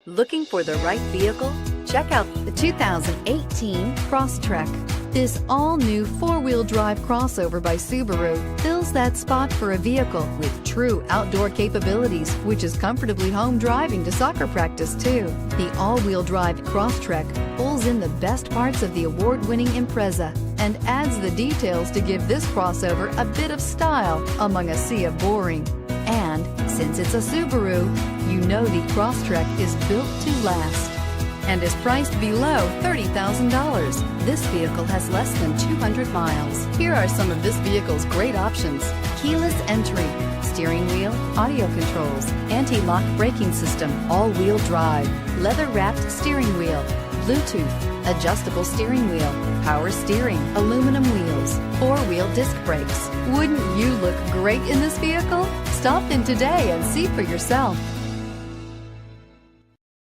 Looking for the right vehicle? Check out the 2018 Crosstrek. This all-new four-wheel drive crossover by Subaru fills that spot for a vehicle with true outdoor capabilities, which is comfortably home driving to soccer practice too. The all-wheel drive Crosstrek pulls in the best parts of the award-winning Impreza and adds the details to give this crossover a bit of style among a sea of boring. And since it's a Subaru, you know the Crosstrek is built to last and is priced below $30,000. This vehicle has less than 200 miles. Here are some of this vehicle's great options: keyless entry, steering wheel audio controls, anti-lock braking system, all-wheel drive, leather-wrapped steering wheel, Bluetooth, adjustable steering wheel, power steering, aluminum wheels, four-wheel disc brakes. Wouldn't you look great in this vehicle? Stop in today and see for yourself.